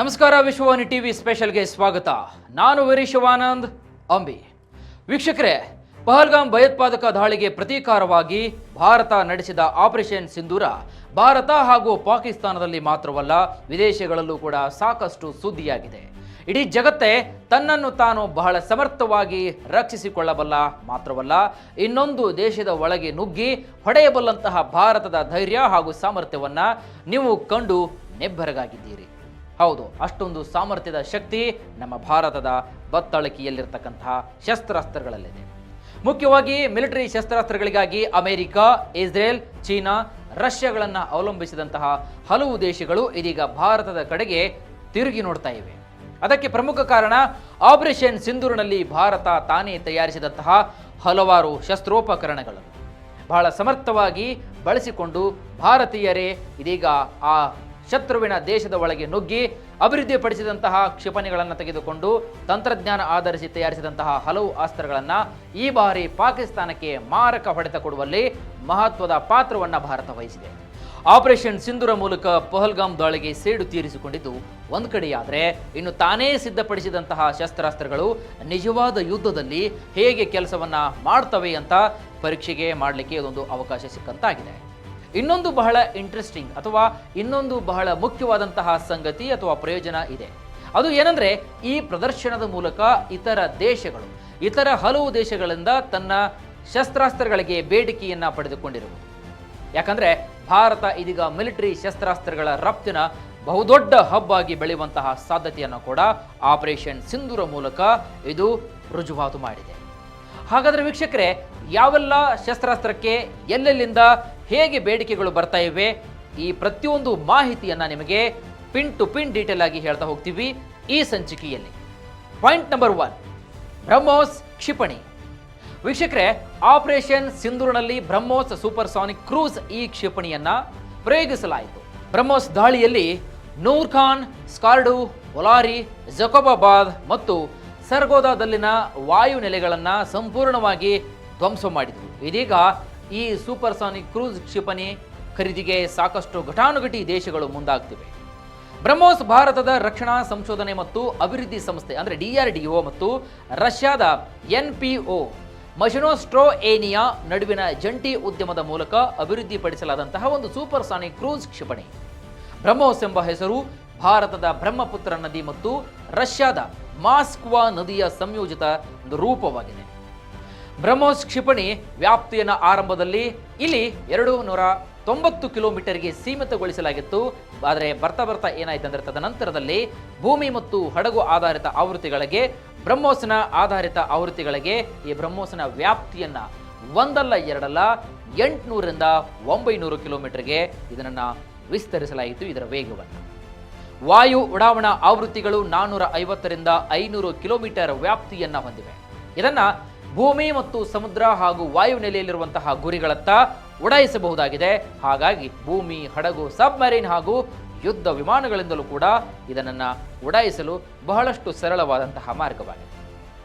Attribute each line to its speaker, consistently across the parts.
Speaker 1: ನಮಸ್ಕಾರ. ವಿಶ್ವವಾಣಿ ಟಿವಿ ಸ್ಪೆಷಲ್ಗೆ ಸ್ವಾಗತ. ನಾನು ವೀರೇಶವಾನಂದ್ ಅಂಬಿ. ವೀಕ್ಷಕರೇ, ಪಹಲ್ಗಾಮ್ ಭಯೋತ್ಪಾದಕ ದಾಳಿಗೆ ಪ್ರತೀಕಾರವಾಗಿ ಭಾರತ ನಡೆಸಿದ ಆಪರೇಷನ್ ಸಿಂಧೂರ ಭಾರತ ಹಾಗೂ ಪಾಕಿಸ್ತಾನದಲ್ಲಿ ಮಾತ್ರವಲ್ಲ, ವಿದೇಶಗಳಲ್ಲೂ ಕೂಡ ಸಾಕಷ್ಟು ಸುದ್ದಿಯಾಗಿದೆ. ಇಡೀ ಜಗತ್ತೇ ತನ್ನನ್ನು ತಾನು ಬಹಳ ಸಮರ್ಥವಾಗಿ ರಕ್ಷಿಸಿಕೊಳ್ಳಬಲ್ಲ ಮಾತ್ರವಲ್ಲ, ಇನ್ನೊಂದು ದೇಶದ ಒಳಗೆ ನುಗ್ಗಿ ಹೊಡೆಯಬಲ್ಲಂತಹ ಭಾರತದ ಧೈರ್ಯ ಹಾಗೂ ಸಾಮರ್ಥ್ಯವನ್ನ ನೀವು ಕಂಡು ನೆಬ್ಬರಗಾಗಿದ್ದೀರಿ. ಹೌದು, ಅಷ್ಟೊಂದು ಸಾಮರ್ಥ್ಯದ ಶಕ್ತಿ ನಮ್ಮ ಭಾರತದ ಬತ್ತಳಿಕೆಯಲ್ಲಿರ್ತಕ್ಕಂತಹ ಶಸ್ತ್ರಾಸ್ತ್ರಗಳಲ್ಲಿದೆ. ಮುಖ್ಯವಾಗಿ ಮಿಲಿಟರಿ ಶಸ್ತ್ರಾಸ್ತ್ರಗಳಿಗಾಗಿ ಅಮೆರಿಕ, ಇಸ್ರೇಲ್, ಚೀನಾ, ರಷ್ಯಾಗಳನ್ನು ಅವಲಂಬಿಸಿದಂತಹ ಹಲವು ದೇಶಗಳು ಇದೀಗ ಭಾರತದ ಕಡೆಗೆ ತಿರುಗಿ ನೋಡ್ತಾ ಇವೆ. ಅದಕ್ಕೆ ಪ್ರಮುಖ ಕಾರಣ ಆಪರೇಷನ್ ಸಿಂಧೂರಿನಲ್ಲಿ ಭಾರತ ತಾನೇ ತಯಾರಿಸಿದಂತಹ ಹಲವಾರು ಶಸ್ತ್ರೋಪಕರಣಗಳನ್ನು ಬಹಳ ಸಮರ್ಥವಾಗಿ ಬಳಸಿಕೊಂಡು ಭಾರತೀಯರೇ ಇದೀಗ ಆ ಶತ್ರುವಿನ ದೇಶದ ಒಳಗೆ ನುಗ್ಗಿ ಅಭಿವೃದ್ಧಿಪಡಿಸಿದಂತಹ ಕ್ಷಿಪಣಿಗಳನ್ನು ತೆಗೆದುಕೊಂಡು ತಂತ್ರಜ್ಞಾನ ಆಧರಿಸಿ ತಯಾರಿಸಿದಂತಹ ಹಲವು ಅಸ್ತ್ರಗಳನ್ನು ಈ ಬಾರಿ ಪಾಕಿಸ್ತಾನಕ್ಕೆ ಮಾರಕ ಹೊಡೆತ ಕೊಡುವಲ್ಲಿ ಮಹತ್ವದ ಪಾತ್ರವನ್ನು ಭಾರತ ವಹಿಸಿದೆ. ಆಪರೇಷನ್ ಸಿಂಧೂರ ಮೂಲಕ ಪಹಲ್ಗಾಮ್ ದಾಳಿಗೆ ಸೇಡು ತೀರಿಸಿಕೊಂಡಿದ್ದು ಒಂದು ಕಡೆಯಾದರೆ, ಇನ್ನು ತಾನೇ ಸಿದ್ಧಪಡಿಸಿದಂತಹ ಶಸ್ತ್ರಾಸ್ತ್ರಗಳು ನಿಜವಾದ ಯುದ್ಧದಲ್ಲಿ ಹೇಗೆ ಕೆಲಸವನ್ನ ಮಾಡ್ತವೆ ಅಂತ ಪರೀಕ್ಷೆಗೆ ಮಾಡಲಿಕ್ಕೆ ಇದೊಂದು ಅವಕಾಶ ಸಿಕ್ಕಂತಾಗಿದೆ. ಇನ್ನೊಂದು ಬಹಳ ಇಂಟ್ರೆಸ್ಟಿಂಗ್ ಅಥವಾ ಇನ್ನೊಂದು ಬಹಳ ಮುಖ್ಯವಾದಂತಹ ಸಂಗತಿ ಅಥವಾ ಪ್ರಯೋಜನ ಇದೆ. ಅದು ಏನಂದ್ರೆ, ಈ ಪ್ರದರ್ಶನದ ಮೂಲಕ ಇತರ ಹಲವು ದೇಶಗಳಿಂದ ತನ್ನ ಶಸ್ತ್ರಾಸ್ತ್ರಗಳಿಗೆ ಬೇಡಿಕೆಯನ್ನ ಪಡೆದುಕೊಂಡಿರುವುದು. ಯಾಕಂದ್ರೆ ಭಾರತ ಇದೀಗ ಮಿಲಿಟರಿ ಶಸ್ತ್ರಾಸ್ತ್ರಗಳ ರಫ್ತಿನ ಬಹುದೊಡ್ಡ ಹಬ್ ಆಗಿ ಬೆಳೆಯುವಂತಹ ಸಾಧ್ಯತೆಯನ್ನು ಕೂಡ ಆಪರೇಷನ್ ಸಿಂಧೂರ ಮೂಲಕ ಇದು ರುಜುವಾತು ಮಾಡಿದೆ. ಹಾಗಾದ್ರೆ ವೀಕ್ಷಕರೇ, ಯಾವೆಲ್ಲ ಶಸ್ತ್ರಾಸ್ತ್ರಕ್ಕೆ ಎಲ್ಲೆಲ್ಲಿಂದ ಹೇಗೆ ಬೇಡಿಕೆಗಳು ಬರ್ತಾ ಇವೆ, ಈ ಪ್ರತಿಯೊಂದು ಮಾಹಿತಿಯನ್ನ ನಿಮಗೆ ಪಿನ್ ಟು ಪಿನ್ ಡೀಟೇಲ್ ಆಗಿ ಹೇಳ್ತಾ ಹೋಗ್ತೀವಿ ಈ ಸಂಚಿಕೆಯಲ್ಲಿ. ಪಾಯಿಂಟ್ ನಂಬರ್ 1, ಬ್ರಹ್ಮೋಸ್ ಕ್ಷಿಪಣಿ. ವೀಕ್ಷಕರೇ, ಆಪರೇಷನ್ ಸಿಂಧೂರಿನಲ್ಲಿ ಬ್ರಹ್ಮೋಸ್ ಸೂಪರ್ಸಾನಿಕ್ ಕ್ರೂಸ್ ಈ ಕ್ಷಿಪಣಿಯನ್ನ ಪ್ರಯೋಗಿಸಲಾಯಿತು. ಬ್ರಹ್ಮೋಸ್ ದಾಳಿಯಲ್ಲಿ ನೂರ್ ಖಾನ್, ಸ್ಕಾರ್ಡು, ಒಲಾರಿ, ಜಕೋಬಾಬಾದ್ ಮತ್ತು ಸರ್ಗೋದಾದಲ್ಲಿನ ವಾಯು ನೆಲೆಗಳನ್ನು ಸಂಪೂರ್ಣವಾಗಿ ಧ್ವಂಸ ಮಾಡಿದವು. ಇದೀಗ ಈ ಸೂಪರ್ಸಾನಿಕ್ ಕ್ರೂಸ್ ಕ್ಷಿಪಣಿ ಖರೀದಿಗೆ ಸಾಕಷ್ಟು ಘಟಾನುಘಟಿ ದೇಶಗಳು ಮುಂದಾಗ್ತಿವೆ. ಬ್ರಹ್ಮೋಸ್ ಭಾರತದ ರಕ್ಷಣಾ ಸಂಶೋಧನೆ ಮತ್ತು ಅಭಿವೃದ್ಧಿ ಸಂಸ್ಥೆ ಅಂದರೆ DRDO ಮತ್ತು ರಷ್ಯಾದ NPO ಮಶಿನೋಸ್ಟ್ರೋಯೇನಿಯಾ ನಡುವಿನ ಜಂಟಿ ಉದ್ಯಮದ ಮೂಲಕ ಅಭಿವೃದ್ಧಿಪಡಿಸಲಾದಂತಹ ಒಂದು ಸೂಪರ್ಸಾನಿಕ್ ಕ್ರೂಸ್ ಕ್ಷಿಪಣಿ. ಬ್ರಹ್ಮೋಸ್ ಎಂಬ ಹೆಸರು ಭಾರತದ ಬ್ರಹ್ಮಪುತ್ರ ನದಿ ಮತ್ತು ರಷ್ಯಾದ ಮಾಸ್ಕ್ವಾ ನದಿಯ ಸಂಯೋಜಿತ ಒಂದು ರೂಪವಾಗಿದೆ. ಬ್ರಹ್ಮೋಸ್ ಕ್ಷಿಪಣಿ ವ್ಯಾಪ್ತಿಯನ್ನು ಆರಂಭದಲ್ಲಿ ಇಲ್ಲಿ 290 ಕಿಲೋಮೀಟರ್ಗೆ ಸೀಮಿತಗೊಳಿಸಲಾಗಿತ್ತು. ಆದರೆ ಬರ್ತಾ ಏನಾಯ್ತು ಅಂದರೆ, ತದನಂತರದಲ್ಲಿ ಭೂಮಿ ಮತ್ತು ಹಡಗು ಆಧಾರಿತ ಆವೃತ್ತಿಗಳಿಗೆ, ಬ್ರಹ್ಮೋಸ್ನ ಆಧಾರಿತ ಆವೃತ್ತಿಗಳಿಗೆ ಈ ಬ್ರಹ್ಮೋಸ್ನ ವ್ಯಾಪ್ತಿಯನ್ನ ಒಂದಲ್ಲ ಎರಡಲ್ಲ 800ರಿಂದ 900 ಕಿಲೋಮೀಟರ್ಗೆ ಇದನ್ನು ವಿಸ್ತರಿಸಲಾಯಿತು. ಇದರ ವೇಗವನ್ನು ವಾಯು ಉಡಾವಣಾ ಆವೃತ್ತಿಗಳು 450ರಿಂದ 500 ಕಿಲೋಮೀಟರ್ ವ್ಯಾಪ್ತಿಯನ್ನ ಹೊಂದಿವೆ. ಇದನ್ನ ಭೂಮಿ ಮತ್ತು ಸಮುದ್ರ ಹಾಗೂ ವಾಯು ನೆಲೆಯಲ್ಲಿರುವಂತಹ ಗುರಿಗಳತ್ತ ಉಡಾಯಿಸಬಹುದಾಗಿದೆ. ಹಾಗಾಗಿ ಭೂಮಿ, ಹಡಗು, ಸಬ್ಮರೀನ್ ಹಾಗೂ ಯುದ್ಧ ವಿಮಾನಗಳಿಂದಲೂ ಕೂಡ ಇದನ್ನು ಉಡಾಯಿಸಲು ಬಹಳಷ್ಟು ಸರಳವಾದಂತಹ ಮಾರ್ಗವಾಗಿದೆ.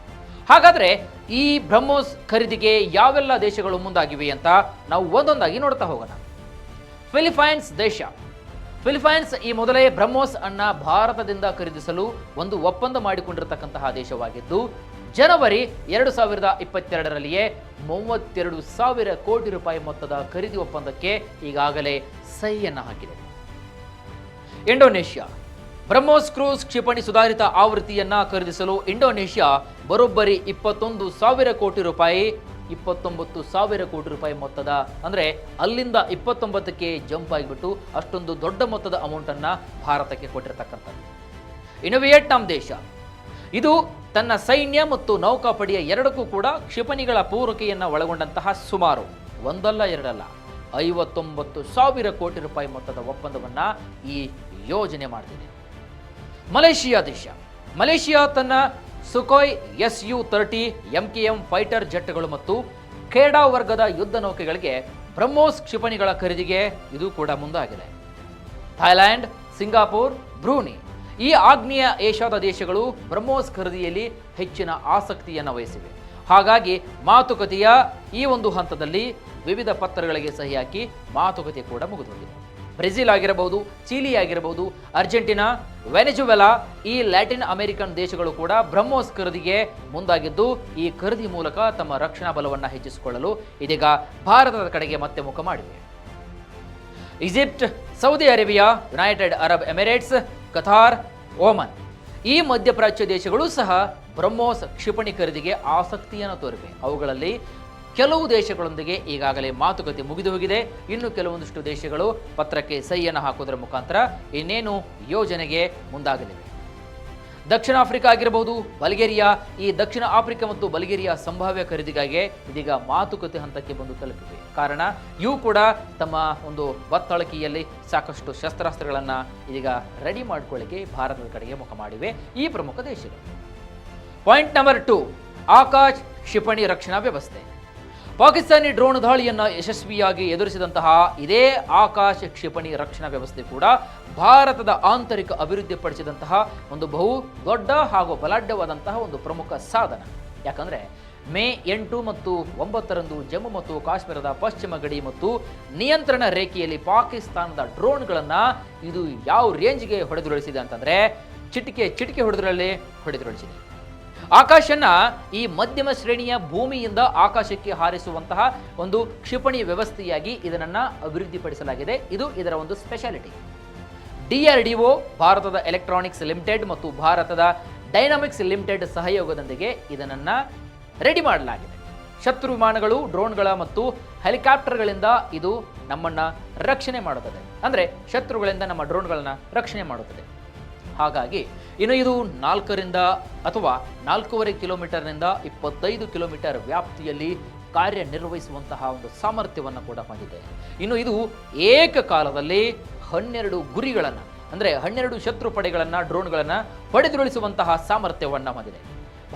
Speaker 1: ಹಾಗಾದ್ರೆ ಈ ಬ್ರಹ್ಮೋಸ್ ಖರೀದಿಗೆ ಯಾವೆಲ್ಲ ದೇಶಗಳು ಮುಂದಾಗಿವೆ ಅಂತ ನಾವು ಒಂದೊಂದಾಗಿ ನೋಡ್ತಾ ಹೋಗೋಣ. ಫಿಲಿಪೈನ್ಸ್ ದೇಶ. ಫಿಲಿಪೈನ್ಸ್ ಈ ಮೊದಲೇ ಬ್ರಹ್ಮೋಸ್ ಅನ್ನ ಭಾರತದಿಂದ ಖರೀದಿಸಲು ಒಂದು ಒಪ್ಪಂದ ಮಾಡಿಕೊಂಡಿರತಕ್ಕಂತಹ ದೇಶವಾಗಿದ್ದು, ಜನವರಿ 2022ರಲ್ಲಿಯೇ 32,000 ಕೋಟಿ ರೂಪಾಯಿ ಮೊತ್ತದ ಖರೀದಿ ಒಪ್ಪಂದಕ್ಕೆ ಈಗಾಗಲೇ ಸಹಿಯನ್ನ ಹಾಕಿದೆ. ಇಂಡೋನೇಷ್ಯಾ. ಬ್ರಹ್ಮೋಸ್ ಕ್ರೂಸ್ ಕ್ಷಿಪಣಿ ಸುಧಾರಿತ ಆವೃತ್ತಿಯನ್ನ ಖರೀದಿಸಲು ಇಂಡೋನೇಷ್ಯಾ ಬರೋಬ್ಬರಿ 21,000 ಕೋಟಿ ರೂಪಾಯಿ 29,000 ಕೋಟಿ ರೂಪಾಯಿ ಮೊತ್ತದ, ಅಂದ್ರೆ ಅಲ್ಲಿಂದ 29ಕ್ಕೆ ಜಂಪ್ ಆಗಿಬಿಟ್ಟು ಅಷ್ಟೊಂದು ದೊಡ್ಡ ಮೊತ್ತದ ಅಮೌಂಟ್ ಅನ್ನ ಭಾರತಕ್ಕೆ ಕೊಟ್ಟಿರತಕ್ಕಂಥದ್ದು. ಇನ್ನು ವಿಯೆಟ್ನಾಂ ದೇಶ. ಇದು ತನ್ನ ಸೈನ್ಯ ಮತ್ತು ನೌಕಾಪಡೆಯ ಎರಡಕ್ಕೂ ಕೂಡ ಕ್ಷಿಪಣಿಗಳ ಪೂರೈಕೆಯನ್ನು ಒಳಗೊಂಡಂತಹ ಸುಮಾರು ಒಂದಲ್ಲ ಎರಡಲ್ಲ 59,000 ಕೋಟಿ ರೂಪಾಯಿ ಮೊತ್ತದ ಒಪ್ಪಂದವನ್ನ ಈ ಯೋಜನೆ ಮಾಡಿದೆ. ಮಲೇಷಿಯಾ ದೇಶ. ಮಲೇಷಿಯಾ ತನ್ನ ಸುಖೋಯ್ Su-30 MKM ಫೈಟರ್ ಜೆಟ್ಗಳು ಮತ್ತು ಖೇಡಾ ವರ್ಗದ ಯುದ್ಧ ನೌಕೆಗಳಿಗೆ ಬ್ರಹ್ಮೋಸ್ ಕ್ಷಿಪಣಿಗಳ ಖರೀದಿಗೆ ಇದು ಕೂಡ ಮುಂದಾಗಿದೆ. ಥೈಲ್ಯಾಂಡ್, ಸಿಂಗಾಪುರ್, ಬ್ರೂನಿ ಈ ಆಗ್ನೇಯ ಏಷ್ಯಾದ ದೇಶಗಳು ಬ್ರಹ್ಮೋಸ್ ಖರೀದಿಯಲ್ಲಿ ಹೆಚ್ಚಿನ ಆಸಕ್ತಿಯನ್ನು ವಹಿಸಿವೆ. ಹಾಗಾಗಿ ಮಾತುಕತೆಯ ಈ ಒಂದು ಹಂತದಲ್ಲಿ ವಿವಿಧ ಪತ್ರಗಳಿಗೆ ಸಹಿ ಹಾಕಿ ಮಾತುಕತೆ ಕೂಡ ಮುಗಿದೋಗಿದೆ. ಬ್ರೆಜಿಲ್ ಆಗಿರಬಹುದು, ಚಿಲಿ ಆಗಿರಬಹುದು, ಅರ್ಜೆಂಟಿನಾ, ವೆನೆಜುವೆಲಾ, ಈ ಲ್ಯಾಟಿನ್ ಅಮೆರಿಕನ್ ದೇಶಗಳು ಕೂಡ ಬ್ರಹ್ಮೋಸ್ ಖರೀದಿಗೆ ಮುಂದಾಗಿದ್ದು ಈ ಖರೀದಿ ಮೂಲಕ ತಮ್ಮ ರಕ್ಷಣಾ ಬಲವನ್ನು ಹೆಚ್ಚಿಸಿಕೊಳ್ಳಲು ಇದೀಗ ಭಾರತದ ಕಡೆಗೆ ಮತ್ತೆ ಮುಖ ಮಾಡಿವೆ. Egypt, Saudi Arabia, United Arab Emirates, Qatar, Oman ಈ ಮಧ್ಯಪ್ರಾಚ್ಯ ದೇಶಗಳು ಸಹ ಬ್ರಹ್ಮೋಸ್ ಕ್ಷಿಪಣಿ ಖರೀದಿಗೆ ಆಸಕ್ತಿಯನ್ನು ತೋರಿವೆ. ಅವುಗಳಲ್ಲಿ ಕೆಲವು ದೇಶಗಳೊಂದಿಗೆ ಈಗಾಗಲೇ ಮಾತುಕತೆ ಮುಗಿದು ಹೋಗಿದೆ. ಇನ್ನು ಕೆಲವೊಂದಿಷ್ಟು ದೇಶಗಳು ಪತ್ರಕ್ಕೆ ಸಹಿಯನ್ನು ಹಾಕುವುದರ ಮುಖಾಂತರ ಇನ್ನೇನು ಯೋಜನೆಗೆ ಮುಂದಾಗಲಿವೆ. ದಕ್ಷಿಣ ಆಫ್ರಿಕಾ ಆಗಿರಬಹುದು, ಬಲ್ಗೇರಿಯಾ, ಈ ದಕ್ಷಿಣ ಆಫ್ರಿಕಾ ಮತ್ತು ಬಲ್ಗೇರಿಯಾ ಸಂಭಾವ್ಯ ಖರೀದಿಗಾಗಿ ಇದೀಗ ಮಾತುಕತೆ ಹಂತಕ್ಕೆ ಬಂದು ತಲುಪಿವೆ. ಕಾರಣ ಇವು ಕೂಡ ತಮ್ಮ ಒಂದು ಬತ್ತಳಿಕೆಯಲ್ಲಿ ಸಾಕಷ್ಟು ಶಸ್ತ್ರಾಸ್ತ್ರಗಳನ್ನು ಇದೀಗ ರೆಡಿ ಮಾಡಿಕೊಳ್ಳಿಕ್ಕೆ ಭಾರತದ ಕಡೆಗೆ ಮುಖ ಮಾಡಿವೆ ಈ ಪ್ರಮುಖ ದೇಶಗಳು. ಪಾಯಿಂಟ್ ನಂಬರ್ 2, ಆಕಾಶ್ ಕ್ಷಿಪಣಿ ರಕ್ಷಣಾ ವ್ಯವಸ್ಥೆ. ಪಾಕಿಸ್ತಾನಿ ಡ್ರೋನ್ ದಾಳಿಯನ್ನು ಯಶಸ್ವಿಯಾಗಿ ಎದುರಿಸಿದಂತಹ ಇದೇ ಆಕಾಶ ಕ್ಷಿಪಣಿ ರಕ್ಷಣಾ ವ್ಯವಸ್ಥೆ ಕೂಡ ಭಾರತದ ಆಂತರಿಕ ಅಭಿವೃದ್ಧಿಪಡಿಸಿದಂತಹ ಒಂದು ಬಹು ದೊಡ್ಡ ಹಾಗೂ ಬಲಾಢ್ಯವಾದಂತಹ ಒಂದು ಪ್ರಮುಖ ಸಾಧನ. ಯಾಕಂದರೆ ಮೇ 8 ಮತ್ತು 9ರಂದು ಜಮ್ಮು ಮತ್ತು ಕಾಶ್ಮೀರದ ಪಶ್ಚಿಮ ಗಡಿ ಮತ್ತು ನಿಯಂತ್ರಣ ರೇಖೆಯಲ್ಲಿ ಪಾಕಿಸ್ತಾನದ ಡ್ರೋನ್ಗಳನ್ನು ಇದು ಯಾವ ರೇಂಜ್ಗೆ ಹೊಡೆದುರುಳಿಸಿದೆ ಅಂತಂದರೆ ಚಿಟಿಕೆ ಹೊಡೆದರಲ್ಲಿ ಹೊಡೆದುರುಳಿಸಿದೆ. ಆಕಾಶನ್ನ ಈ ಮಧ್ಯಮ ಶ್ರೇಣಿಯ ಭೂಮಿಯಿಂದ ಆಕಾಶಕ್ಕೆ ಹಾರಿಸುವಂತಹ ಒಂದು ಕ್ಷಿಪಣಿ ವ್ಯವಸ್ಥೆಯಾಗಿ ಇದನ್ನು ಅಭಿವೃದ್ಧಿಪಡಿಸಲಾಗಿದೆ. ಇದು ಇದರ ಒಂದು ಸ್ಪೆಷಾಲಿಟಿ. DRDO, ಭಾರತದ ಎಲೆಕ್ಟ್ರಾನಿಕ್ಸ್ ಲಿಮಿಟೆಡ್ ಮತ್ತು ಭಾರತದ ಡೈನಾಮಿಕ್ಸ್ ಲಿಮಿಟೆಡ್ ಸಹಯೋಗದೊಂದಿಗೆ ಇದನ್ನು ರೆಡಿ ಮಾಡಲಾಗಿದೆ. ಶತ್ರು ವಿಮಾನಗಳು, ಡ್ರೋನ್ಗಳ ಮತ್ತು ಹೆಲಿಕಾಪ್ಟರ್ಗಳಿಂದ ಇದು ನಮ್ಮನ್ನು ರಕ್ಷಣೆ ಮಾಡುತ್ತದೆ. ಅಂದರೆ ಶತ್ರುಗಳಿಂದ ನಮ್ಮ ಡ್ರೋನ್ಗಳನ್ನು ರಕ್ಷಣೆ ಮಾಡುತ್ತದೆ. ಹಾಗಾಗಿ ಇನ್ನು ಇದು 4ರಿಂದ ಅಥವಾ 4.5 ಕಿಲೋಮೀಟರ್ನಿಂದ 25 ಕಿಲೋಮೀಟರ್ ವ್ಯಾಪ್ತಿಯಲ್ಲಿ ಕಾರ್ಯನಿರ್ವಹಿಸುವಂತಹ ಒಂದು ಸಾಮರ್ಥ್ಯವನ್ನು ಕೂಡ ಹೊಂದಿದೆ. ಇನ್ನು ಇದು ಏಕಕಾಲದಲ್ಲಿ 12 ಗುರಿಗಳನ್ನು ಅಂದರೆ 12 ಶತ್ರು ಪಡೆಗಳನ್ನು, ಡ್ರೋನ್ಗಳನ್ನು ಹೊಡೆದುರುಳಿಸುವಂತಹ ಸಾಮರ್ಥ್ಯವನ್ನು ಹೊಂದಿದೆ.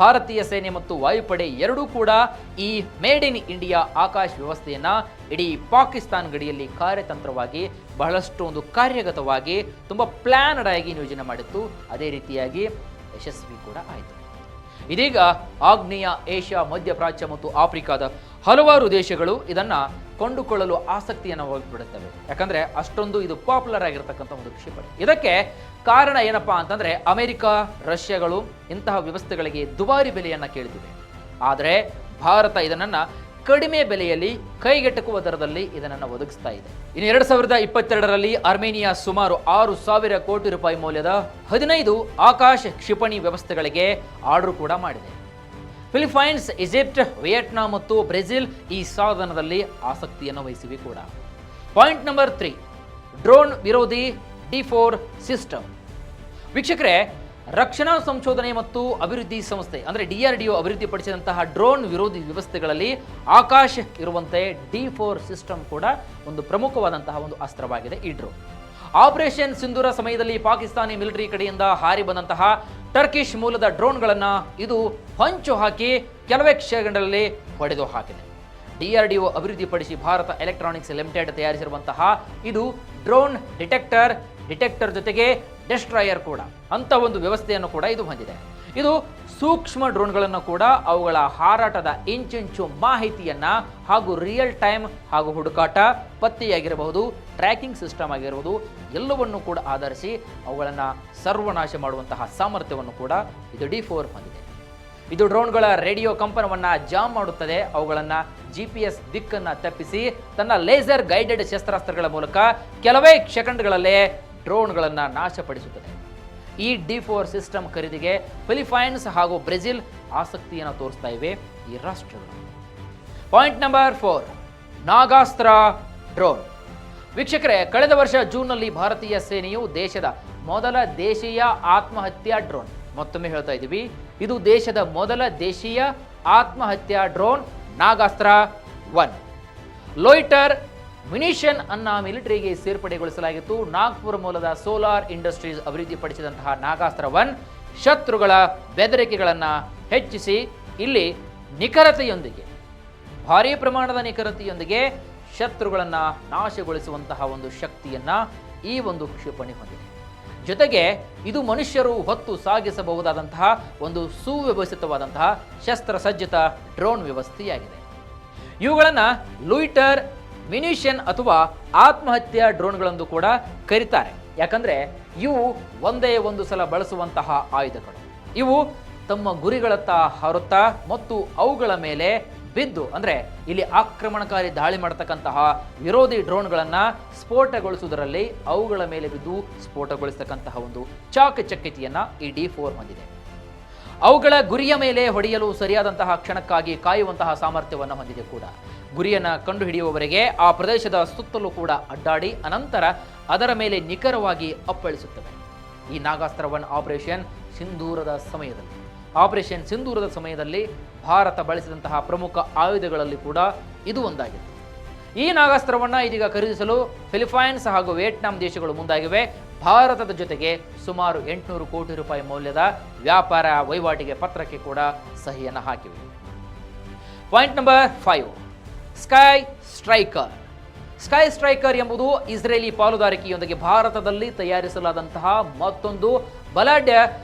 Speaker 1: ಭಾರತೀಯ ಸೇನೆ ಮತ್ತು ವಾಯುಪಡೆ ಎರಡೂ ಕೂಡ he made in India Akash ವ್ಯವಸ್ಥೆಯನ್ನು ಇಡೀ ಪಾಕಿಸ್ತಾನ ಗಡಿಯಲ್ಲಿ ಕಾರ್ಯತಂತ್ರವಾಗಿ ಬಹಳಷ್ಟು ಒಂದು ಕಾರ್ಯಗತವಾಗಿ ತುಂಬ ಪ್ಲ್ಯಾನ್ಡ್ ಆಗಿ ಯೋಜನೆ ಮಾಡಿತ್ತು. ಅದೇ ರೀತಿಯಾಗಿ ಯಶಸ್ವಿ ಕೂಡ ಆಯಿತು. ಇದೀಗ ಆಗ್ನೇಯ ಏಷ್ಯಾ, ಮಧ್ಯಪ್ರಾಚ್ಯ ಮತ್ತು ಆಫ್ರಿಕಾದ ಹಲವಾರು ದೇಶಗಳು ಇದನ್ನು ಕೊಂಡುಕೊಳ್ಳಲು ಆಸಕ್ತಿಯನ್ನು ಹೋಗಿಬಿಡುತ್ತವೆ. ಯಾಕಂದರೆ ಅಷ್ಟೊಂದು ಇದು ಪಾಪ್ಯುಲರ್ ಆಗಿರತಕ್ಕಂಥ ಒಂದು ಕ್ಷಿಪಣಿ. ಇದಕ್ಕೆ ಕಾರಣ ಏನಪ್ಪಾ ಅಂತಂದರೆ ಅಮೆರಿಕ, ರಷ್ಯಾಗಳು ಇಂತಹ ವ್ಯವಸ್ಥೆಗಳಿಗೆ ದುಬಾರಿ ಬೆಲೆಯನ್ನು ಕೇಳ್ತಿವೆ. ಆದರೆ ಭಾರತ ಇದನ್ನು ಕಡಿಮೆ ಬೆಲೆಯಲ್ಲಿ ಕೈಗೆಟಕುವ ದರದಲ್ಲಿ ಇದನ್ನು ಒದಗಿಸ್ತಾ ಇದೆ. ಇನ್ನು 2022ರಲ್ಲಿ ಅರ್ಮೇನಿಯಾ ಸುಮಾರು 6,000 ಕೋಟಿ ರೂಪಾಯಿ ಮೌಲ್ಯದ 15 ಆಕಾಶ ಕ್ಷಿಪಣಿ ವ್ಯವಸ್ಥೆಗಳಿಗೆ ಆರ್ಡರ್ ಕೂಡ ಮಾಡಿದೆ. ಫಿಲಿಪೈನ್ಸ್, ಈಜಿಪ್ಟ್, ವಿಯೆಟ್ನಾಂ ಮತ್ತು ಬ್ರೆಜಿಲ್ ಈ ಸಾಧನದಲ್ಲಿ ಆಸಕ್ತಿಯನ್ನು ವಹಿಸಿವೆ ಕೂಡ. ಪಾಯಿಂಟ್ ನಂಬರ್ 3, ಡ್ರೋನ್ ವಿರೋಧಿ D4 ಸಿಸ್ಟಮ್. ವೀಕ್ಷಕರೇ, ರಕ್ಷಣಾ ಸಂಶೋಧನೆ ಮತ್ತು ಅಭಿವೃದ್ಧಿ ಸಂಸ್ಥೆ ಅಂದರೆ DRDO ಅಭಿವೃದ್ಧಿಪಡಿಸಿದಂತಹ ಡ್ರೋನ್ ವಿರೋಧಿ ವ್ಯವಸ್ಥೆಗಳಲ್ಲಿ ಆಕಾಶ್ ಇರುವಂತೆ D4 ಸಿಸ್ಟಮ್ ಕೂಡ ಒಂದು ಪ್ರಮುಖವಾದಂತಹ ಒಂದು ಅಸ್ತ್ರವಾಗಿದೆ. ಈ ಡ್ರೋನ್ ಆಪರೇಷನ್ ಸಿಂಧೂರ ಸಮಯದಲ್ಲಿ ಪಾಕಿಸ್ತಾನಿ ಮಿಲಿಟರಿ ಕಡೆಯಿಂದ ಹಾರಿ ಬಂದಂತಹ ಟರ್ಕಿಶ್ ಮೂಲದ ಡ್ರೋನ್ಗಳನ್ನು ಇದು ಹೊಂಚು ಹಾಕಿ ಕೆಲವೇ ಕ್ಷಣಗಳಲ್ಲಿ ಹೊಡೆದು ಹಾಕಿದೆ. DRDO ಅಭಿವೃದ್ಧಿಪಡಿಸಿ ಭಾರತ ಎಲೆಕ್ಟ್ರಾನಿಕ್ಸ್ ಲಿಮಿಟೆಡ್ ತಯಾರಿಸಿರುವಂತಹ ಇದು ಡ್ರೋನ್ ಡಿಟೆಕ್ಟರ್ ಜೊತೆಗೆ ಡೆಸ್ಟ್ರಾಯರ್ ಕೂಡ ಅಂತ ಒಂದು ವ್ಯವಸ್ಥೆಯನ್ನು ಕೂಡ ಇದು ಹೊಂದಿದೆ. ಇದು ಸೂಕ್ಷ್ಮ ಡ್ರೋನ್ಗಳನ್ನು ಕೂಡ ಅವುಗಳ ಹಾರಾಟದ ಇಂಚಿಂಚು ಮಾಹಿತಿಯನ್ನು ಹಾಗೂ ರಿಯಲ್ ಟೈಮ್ ಹಾಗೂ ಹುಡುಕಾಟ, ಪತ್ತೆಯಾಗಿರಬಹುದು, ಟ್ರ್ಯಾಕಿಂಗ್ ಸಿಸ್ಟಮ್ ಆಗಿರಬಹುದು ಎಲ್ಲವನ್ನು ಕೂಡ ಆಧರಿಸಿ ಅವುಗಳನ್ನು ಸರ್ವನಾಶ ಮಾಡುವಂತಹ ಸಾಮರ್ಥ್ಯವನ್ನು ಕೂಡ ಇದು D4 ಹೊಂದಿದೆ. ಇದು ಡ್ರೋನ್ಗಳ ರೇಡಿಯೋ ಕಂಪನವನ್ನು ಜಾಮ್ ಮಾಡುತ್ತದೆ. ಅವುಗಳನ್ನು GPS ದಿಕ್ಕನ್ನು ತಪ್ಪಿಸಿ ತನ್ನ ಲೇಸರ್ ಗೈಡೆಡ್ ಶಸ್ತ್ರಾಸ್ತ್ರಗಳ ಮೂಲಕ ಕೆಲವೇ ಸೆಕೆಂಡ್ಗಳಲ್ಲೇ ಡ್ರೋನ್ಗಳನ್ನು ನಾಶಪಡಿಸುತ್ತದೆ. ಈ D4 ಸಿಸ್ಟಮ್ ಖರೀದಿಗೆ ಫಿಲಿಪೈನ್ಸ್ ಹಾಗೂ ಬ್ರೆಜಿಲ್ ಆಸಕ್ತಿಯನ್ನು ತೋರಿಸ್ತಾ ಇವೆ ಈ ರಾಷ್ಟ್ರಗಳು. Point number 4, Nagastra drone. ವೀಕ್ಷಕರೇ, ಕಳೆದ ವರ್ಷ ಜೂನ್ನಲ್ಲಿ ಭಾರತೀಯ ಸೇನೆಯು ದೇಶದ ಮೊದಲ ದೇಶೀಯ ಆತ್ಮಹತ್ಯಾ ಡ್ರೋನ್, ಮತ್ತೊಮ್ಮೆ ಹೇಳ್ತಾ ಇದ್ದೀವಿ, ಇದು ದೇಶದ ಮೊದಲ ದೇಶೀಯ ಆತ್ಮಹತ್ಯಾ ಡ್ರೋನ್ ನಾಗಾಸ್ತ್ರ 1 ಲೋಯ್ಟರ್ ಮ್ಯುನಿಷನ್ ಅನ್ನ ಮಿಲಿಟರಿಗೆ ಸೇರ್ಪಡೆಗೊಳಿಸಲಾಗಿತ್ತು. ನಾಗ್ಪುರ ಮೂಲದ ಸೋಲಾರ್ ಇಂಡಸ್ಟ್ರೀಸ್ ಅಭಿವೃದ್ಧಿಪಡಿಸಿದಂತಹ ನಾಗಾಸ್ತ್ರ 1 ಶತ್ರುಗಳ ಬೆದರಿಕೆಗಳನ್ನು ಹೆಚ್ಚಿಸಿ ಇಲ್ಲಿ ನಿಖರತೆಯೊಂದಿಗೆ, ಭಾರೀ ಪ್ರಮಾಣದ ನಿಖರತೆಯೊಂದಿಗೆ ಶತ್ರುಗಳನ್ನು ನಾಶಗೊಳಿಸುವಂತಹ ಒಂದು ಶಕ್ತಿಯನ್ನು ಈ ಒಂದು ಕ್ಷಿಪಣಿ ಹೊಂದಿದೆ. ಜೊತೆಗೆ ಇದು ಮನುಷ್ಯರು ಹೊತ್ತು ಸಾಗಿಸಬಹುದಾದಂತಹ ಒಂದು ಸುವ್ಯವಸ್ಥಿತವಾದಂತಹ ಶಸ್ತ್ರಸಜ್ಜಿತ ಡ್ರೋನ್ ವ್ಯವಸ್ಥೆಯಾಗಿದೆ. ಇವುಗಳನ್ನು ಲೂಯಿಟರ್ ಮ್ಯುನಿಷನ್ ಅಥವಾ ಆತ್ಮಹತ್ಯಾ ಡ್ರೋನ್ಗಳೆಂದು ಕೂಡ ಕರೀತಾರೆ. ಯಾಕಂದ್ರೆ ಇವು ಒಂದೇ ಒಂದು ಸಲ ಬಳಸುವಂತಹ ಆಯುಧಗಳು. ಇವು ತಮ್ಮ ಗುರಿಗಳತ್ತ ಹಾರುತ್ತಾ ಮತ್ತು ಅವುಗಳ ಮೇಲೆ ಬಿದ್ದು, ಅಂದ್ರೆ ಇಲ್ಲಿ ಆಕ್ರಮಣಕಾರಿ ದಾಳಿ ಮಾಡತಕ್ಕಂತಹ ವಿರೋಧಿ ಡ್ರೋನ್ಗಳನ್ನ ಸ್ಫೋಟಗೊಳಿಸುವುದರಲ್ಲಿ ಅವುಗಳ ಮೇಲೆ ಬಿದ್ದು ಸ್ಫೋಟಗೊಳಿಸತಕ್ಕಂತಹ ಒಂದು ಚಾಕಚಕ್ಯತೆಯನ್ನ ಈ D4 ಹೊಂದಿದೆ. ಅವುಗಳ ಗುರಿಯ ಮೇಲೆ ಹೊಡೆಯಲು ಸರಿಯಾದಂತಹ ಕ್ಷಣಕ್ಕಾಗಿ ಕಾಯುವಂತಹ ಸಾಮರ್ಥ್ಯವನ್ನು ಹೊಂದಿದೆ ಕೂಡ. ಗುರಿಯನ್ನು ಕಂಡುಹಿಡಿಯುವವರೆಗೆ ಆ ಪ್ರದೇಶದ ಸುತ್ತಲೂ ಕೂಡ ಅಡ್ಡಾಡಿ ಅನಂತರ ಅದರ ಮೇಲೆ ನಿಖರವಾಗಿ ಅಪ್ಪಳಿಸುತ್ತವೆ. ಈ ನಾಗಾಸ್ತ್ರ-1 ಆಪರೇಷನ್ ಸಿಂಧೂರದ ಸಮಯದಲ್ಲಿ ಭಾರತ ಬಳಸಿದಂತಹ ಪ್ರಮುಖ ಆಯುಧಗಳಲ್ಲಿ ಕೂಡ ಇದು ಒಂದಾಗಿದೆ. ಈ ನಾಗಾಸ್ತ್ರವನ್ನು ಇದೀಗ ಖರೀದಿಸಲು ಫಿಲಿಪೈನ್ಸ್ ಹಾಗೂ ವಿಯೆಟ್ನಾಂ ದೇಶಗಳು ಮುಂದಾಗಿವೆ. ಭಾರತದ ಜೊತೆಗೆ ಸುಮಾರು 800 ಕೋಟಿ ರೂಪಾಯಿ ಮೌಲ್ಯದ ವ್ಯಾಪಾರ ವಹಿವಾಟಿಗೆ ಪತ್ರಕ್ಕೆ ಕೂಡ ಸಹಿಯನ್ನು ಹಾಕಿವೆ. ಪಾಯಿಂಟ್ ನಂಬರ್ 5, ಸ್ಕೈ ಸ್ಟ್ರೈಕರ್ ಎಂಬುದು ಇಸ್ರೇಲಿ ಪಾಲುದಾರಿಕೆಯೊಂದಿಗೆ ಭಾರತದಲ್ಲಿ ತಯಾರಿಸಲಾದಂತಹ ಮತ್ತೊಂದು ಬಲಾಢ್ಯ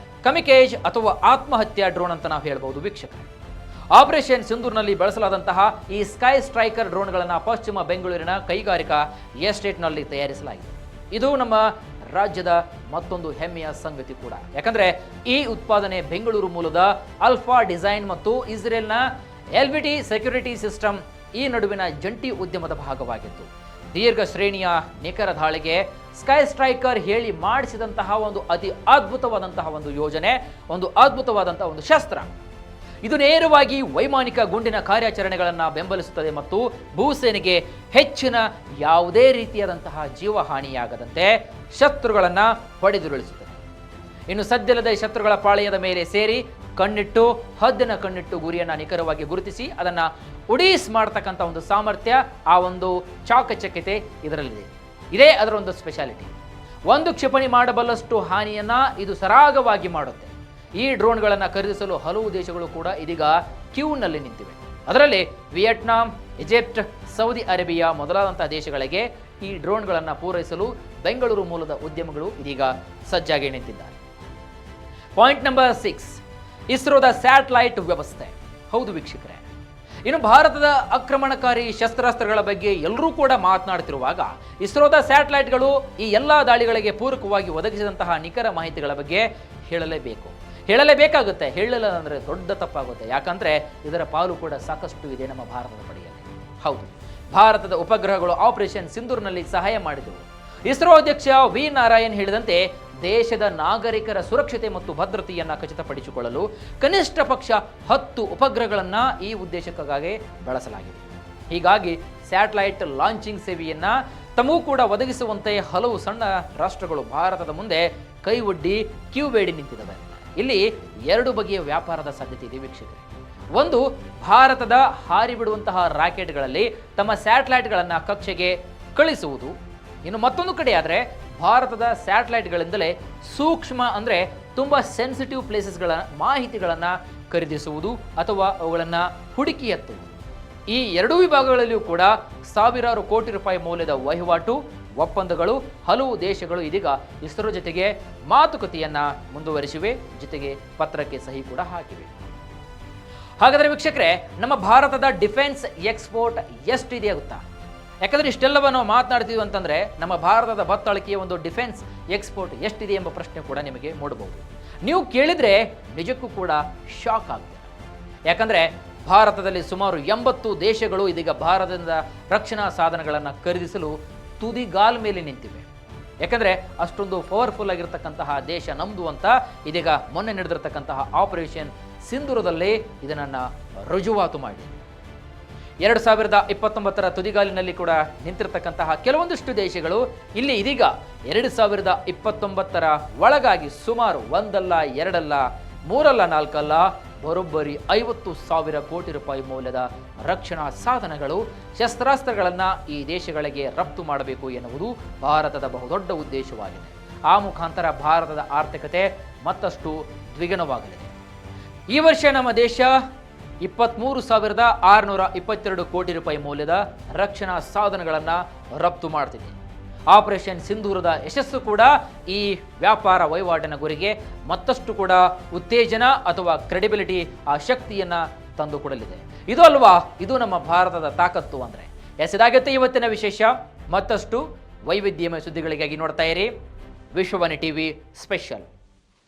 Speaker 1: ಕಮಿಕೇಜ್ ಅಥವಾ ಆತ್ಮಹತ್ಯಾ ಡ್ರೋನ್ ಅಂತ ನಾವು ಹೇಳ್ಬೋದು ವೀಕ್ಷಕರೇ. ಆಪರೇಷನ್ ಸಿಂಧೂರ್ನಲ್ಲಿ ಬಳಸಲಾದಂತಹ ಈ ಸ್ಕೈ ಸ್ಟ್ರೈಕರ್ ಡ್ರೋನ್ಗಳನ್ನು ಪಶ್ಚಿಮ ಬೆಂಗಳೂರಿನ ಕೈಗಾರಿಕಾ ಎಸ್ಟೇಟ್ನಲ್ಲಿ ತಯಾರಿಸಲಾಗಿದೆ. ಇದು ನಮ್ಮ ರಾಜ್ಯದ ಮತ್ತೊಂದು ಹೆಮ್ಮೆಯ ಸಂಗತಿ ಕೂಡ. ಯಾಕಂದ್ರೆ ಈ ಉತ್ಪಾದನೆ ಬೆಂಗಳೂರು ಮೂಲದ ಅಲ್ಫಾ ಡಿಸೈನ್ ಮತ್ತು ಇಸ್ರೇಲ್ನ LBT ಸೆಕ್ಯೂರಿಟಿ ಸಿಸ್ಟಮ್ ಈ ನಡುವಿನ ಜಂಟಿ ಉದ್ಯಮದ ಭಾಗವಾಗಿತ್ತು. ದೀರ್ಘ ಶ್ರೇಣಿಯ ನಿಖರ ದಾಳಿಗೆ ಸ್ಕೈ ಸ್ಟ್ರೈಕರ್ ಹೇಳಿ ಮಾಡಿಸಿದಂತಹ ಒಂದು ಅತಿ ಅದ್ಭುತವಾದಂತಹ ಒಂದು ಯೋಜನೆ, ಒಂದು ಅದ್ಭುತವಾದಂತಹ ಒಂದು ಶಸ್ತ್ರ. ಇದು ನೇರವಾಗಿ ವೈಮಾನಿಕ ಗುಂಡಿನ ಕಾರ್ಯಾಚರಣೆಗಳನ್ನು ಬೆಂಬಲಿಸುತ್ತದೆ ಮತ್ತು ಭೂಸೇನೆಗೆ ಹೆಚ್ಚಿನ ಯಾವುದೇ ರೀತಿಯಾದಂತಹ ಜೀವಹಾನಿಯಾಗದಂತೆ ಶತ್ರುಗಳನ್ನು ಹೊಡೆದುರುಳಿಸುತ್ತದೆ. ಇನ್ನು ಸದ್ಯಲ್ಲದೆ ಶತ್ರುಗಳ ಪಾಳೆಯದ ಮೇಲೆ ಸೇರಿ ಹದ್ದಿನ ಕಣ್ಣಿಟ್ಟು ಗುರಿಯನ್ನು ನಿಖರವಾಗಿ ಗುರುತಿಸಿ ಅದನ್ನು ಉಡೀಸ್ ಮಾಡತಕ್ಕಂಥ ಒಂದು ಸಾಮರ್ಥ್ಯ, ಆ ಒಂದು ಚಾಕಚಕ್ಯತೆ ಇದರಲ್ಲಿದೆ. ಇದೇ ಅದರ ಒಂದು ಸ್ಪೆಷಾಲಿಟಿ. ಒಂದು ಕ್ಷಿಪಣಿ ಮಾಡಬಲ್ಲಷ್ಟು ಹಾನಿಯನ್ನ ಇದು ಸರಾಗವಾಗಿ ಮಾಡುತ್ತೆ. ಈ ಡ್ರೋನ್ಗಳನ್ನು ಖರೀದಿಸಲು ಹಲವು ದೇಶಗಳು ಕೂಡ ಇದೀಗ ಕ್ಯೂನಲ್ಲಿ ನಿಂತಿವೆ. ಅದರಲ್ಲಿ ವಿಯೆಟ್ನಾಂ, ಈಜಿಪ್ಟ್, ಸೌದಿ ಅರೇಬಿಯಾ ಮೊದಲಾದಂತಹ ದೇಶಗಳಿಗೆ ಈ ಡ್ರೋನ್ಗಳನ್ನು ಪೂರೈಸಲು ಬೆಂಗಳೂರು ಮೂಲದ ಉದ್ಯಮಗಳು ಇದೀಗ ಸಜ್ಜಾಗಿ ನಿಂತಿದ್ದಾರೆ. ಪಾಯಿಂಟ್ ನಂಬರ್ 6, ಇಸ್ರೋದ ಸ್ಯಾಟಲೈಟ್ ವ್ಯವಸ್ಥೆ. ಹೌದು ವೀಕ್ಷಕರೇ, ಇನ್ನು ಭಾರತದ ಆಕ್ರಮಣಕಾರಿ ಶಸ್ತ್ರಾಸ್ತ್ರಗಳ ಬಗ್ಗೆ ಎಲ್ಲರೂ ಕೂಡ ಮಾತನಾಡುತ್ತಿರುವಾಗ ಇಸ್ರೋದ ಸ್ಯಾಟಲೈಟ್ಗಳು ಈ ಎಲ್ಲ ದಾಳಿಗಳಿಗೆ ಪೂರಕವಾಗಿ ಒದಗಿಸಿದಂತಹ ನಿಖರ ಮಾಹಿತಿಗಳ ಬಗ್ಗೆ ಹೇಳಲೇಬೇಕಾಗುತ್ತೆ. ಹೇಳಿಲ್ಲ ಅಂದರೆ ದೊಡ್ಡ ತಪ್ಪಾಗುತ್ತೆ. ಯಾಕಂದ್ರೆ ಇದರ ಪಾಲು ಕೂಡ ಸಾಕಷ್ಟು ಇದೆ ನಮ್ಮ ಭಾರತದ ಪಡೆಯಲ್ಲಿ. ಹೌದು, ಭಾರತದ ಉಪಗ್ರಹಗಳು ಆಪರೇಷನ್ ಸಿಂಧೂರ್ನಲ್ಲಿ ಸಹಾಯ ಮಾಡಿದವು. ಇಸ್ರೋ ಅಧ್ಯಕ್ಷ ವಿ ನಾರಾಯಣ್ ಹೇಳಿದಂತೆ ದೇಶದ ನಾಗರಿಕರ ಸುರಕ್ಷತೆ ಮತ್ತು ಭದ್ರತೆಯನ್ನು ಖಚಿತಪಡಿಸಿಕೊಳ್ಳಲು ಕನಿಷ್ಠ ಪಕ್ಷ 10 ಉಪಗ್ರಹಗಳನ್ನು ಈ ಉದ್ದೇಶಕ್ಕಾಗಿ ಬಳಸಲಾಗಿದೆ. ಹೀಗಾಗಿ ಸ್ಯಾಟಲೈಟ್ ಲಾಂಚಿಂಗ್ ಸೇವೆಯನ್ನ ತಮಗೂ ಕೂಡ ಒದಗಿಸುವಂತೆ ಹಲವು ಸಣ್ಣ ರಾಷ್ಟ್ರಗಳು ಭಾರತದ ಮುಂದೆ ಕೈ ಒಡ್ಡಿ ಕ್ಯೂ ಬೇಡಿ ನಿಂತಿದ್ದಾವೆ. ಇಲ್ಲಿ 2 ಬಗೆಯ ವ್ಯಾಪಾರದ ಸಾಧ್ಯತೆ ಇದೆ ವೀಕ್ಷಕರೇ. ಒಂದು, ಭಾರತದ ಹಾರಿ ಬಿಡುವಂತಹ ರಾಕೆಟ್ಗಳಲ್ಲಿ ತಮ್ಮ ಸ್ಯಾಟಲೈಟ್ಗಳನ್ನು ಕಕ್ಷೆಗೆ ಕಳಿಸುವುದು. ಇನ್ನು ಮತ್ತೊಂದು ಕಡೆ ಆದರೆ ಭಾರತದ ಸ್ಯಾಟಲೈಟ್ಗಳಿಂದಲೇ ಸೂಕ್ಷ್ಮ ಅಂದರೆ ತುಂಬ ಸೆನ್ಸಿಟಿವ್ ಪ್ಲೇಸಸ್ಗಳ ಮಾಹಿತಿಗಳನ್ನು ಖರೀದಿಸುವುದು ಅಥವಾ ಅವುಗಳನ್ನು ಹುಡುಕಿ ಎತ್ತುವುದು. ಈ 2 ವಿಭಾಗಗಳಲ್ಲಿಯೂ ಕೂಡ ಸಾವಿರಾರು ಕೋಟಿ ರೂಪಾಯಿ ಮೌಲ್ಯದ ವಹಿವಾಟು ಒಪ್ಪಂದಗಳು ಹಲವು ದೇಶಗಳು ಇದೀಗ ಇಸ್ರೋ ಜೊತೆಗೆ ಮಾತುಕತೆಯನ್ನ ಮುಂದುವರಿಸಿವೆ, ಜೊತೆಗೆ ಪತ್ರಕ್ಕೆ ಸಹಿ ಕೂಡ ಹಾಕಿವೆ. ಹಾಗಾದರೆ ವೀಕ್ಷಕರೇ, ನಮ್ಮ ಭಾರತದ ಡಿಫೆನ್ಸ್ ಎಕ್ಸ್ಪೋರ್ಟ್ ಎಷ್ಟಿದೆ ಗೊತ್ತಾ? ಯಾಕಂದ್ರೆ ಇಷ್ಟೆಲ್ಲವನ್ನು ಮಾತನಾಡ್ತೀವಿ ಅಂತಂದ್ರೆ ನಮ್ಮ ಭಾರತದ ಬತ್ತಳಿಕೆಯ ಒಂದು ಡಿಫೆನ್ಸ್ ಎಕ್ಸ್ಪೋರ್ಟ್ ಎಷ್ಟಿದೆ ಎಂಬ ಪ್ರಶ್ನೆ ಕೂಡ ನಿಮಗೆ ಮೂಡಬಹುದು. ನೀವು ಕೇಳಿದ್ರೆ ನಿಜಕ್ಕೂ ಕೂಡ ಶಾಕ್ ಆಗುತ್ತೆ. ಯಾಕಂದ್ರೆ ಭಾರತದಲ್ಲಿ ಸುಮಾರು 80 ದೇಶಗಳು ಇದೀಗ ಭಾರತದಿಂದ ರಕ್ಷಣಾ ಸಾಧನಗಳನ್ನು ಖರೀದಿಸಲು ತುದಿಗಾಲ್ ಮೇಲೆ ನಿಂತಿವೆ. ಯಾಕಂದ್ರೆ ಅಷ್ಟೊಂದು ಪವರ್ಫುಲ್ ಆಗಿರ್ತಕ್ಕಂತಹ ದೇಶ ನಮ್ದು ಅಂತ ಇದೀಗ ಮೊನ್ನೆ ನಡೆದಿರ್ತಕ್ಕಂತಹ ಆಪರೇಷನ್ ಸಿಂಧೂರದಲ್ಲಿ ಇದನ್ನ ರುಜುವಾತು ಮಾಡಿ 2029 ತುದಿಗಾಲಿನಲ್ಲಿ ಕೂಡ ನಿಂತಿರತಕ್ಕಂತಹ ಕೆಲವೊಂದಿಷ್ಟು ದೇಶಗಳು ಇಲ್ಲಿ ಇದೀಗ 2029 ಒಳಗಾಗಿ ಸುಮಾರು 1 ಅಲ್ಲ 2 ಅಲ್ಲ 3 ಅಲ್ಲ 4 ಅಲ್ಲ ಬರೋಬ್ಬರಿ 50,000 ಕೋಟಿ ರೂಪಾಯಿ ಮೌಲ್ಯದ ರಕ್ಷಣಾ ಸಾಧನಗಳು ಶಸ್ತ್ರಾಸ್ತ್ರಗಳನ್ನು ಈ ದೇಶಗಳಿಗೆ ರಫ್ತು ಮಾಡಬೇಕು ಎನ್ನುವುದು ಭಾರತದ ಬಹುದೊಡ್ಡ ಉದ್ದೇಶವಾಗಿದೆ. ಆ ಮುಖಾಂತರ ಭಾರತದ ಆರ್ಥಿಕತೆ ಮತ್ತಷ್ಟು ದ್ವಿಗುಣವಾಗಲಿದೆ. ಈ ವರ್ಷ ನಮ್ಮ ದೇಶ 23,622 ಕೋಟಿ ರೂಪಾಯಿ ಮೌಲ್ಯದ ರಕ್ಷಣಾ ಸಾಧನಗಳನ್ನು ರಫ್ತು ಮಾಡ್ತಿದೆ. ಆಪರೇಷನ್ ಸಿಂಧೂರದ ಯಶಸ್ಸು ಕೂಡ ಈ ವ್ಯಾಪಾರ ವಹಿವಾಟಿನ ಗುರಿಗೆ ಮತ್ತಷ್ಟು ಕೂಡ ಉತ್ತೇಜನ ಅಥವಾ ಕ್ರೆಡಿಬಿಲಿಟಿ ಆ ಶಕ್ತಿಯನ್ನ ತಂದುಕೊಡಲಿದೆ. ಇದು ಅಲ್ವಾ ಇದು ನಮ್ಮ ಭಾರತದ ತಾಕತ್ತು ಅಂದ್ರೆ. ಇದಾಗುತ್ತೆ ಇವತ್ತಿನ ವಿಶೇಷ. ಮತ್ತಷ್ಟು ವೈವಿಧ್ಯಮಯ ಸುದ್ದಿಗಳಿಗಾಗಿ ನೋಡ್ತಾ ಇರಿ ವಿಶ್ವವಾಣಿ ಟಿವಿ ಸ್ಪೆಷಲ್.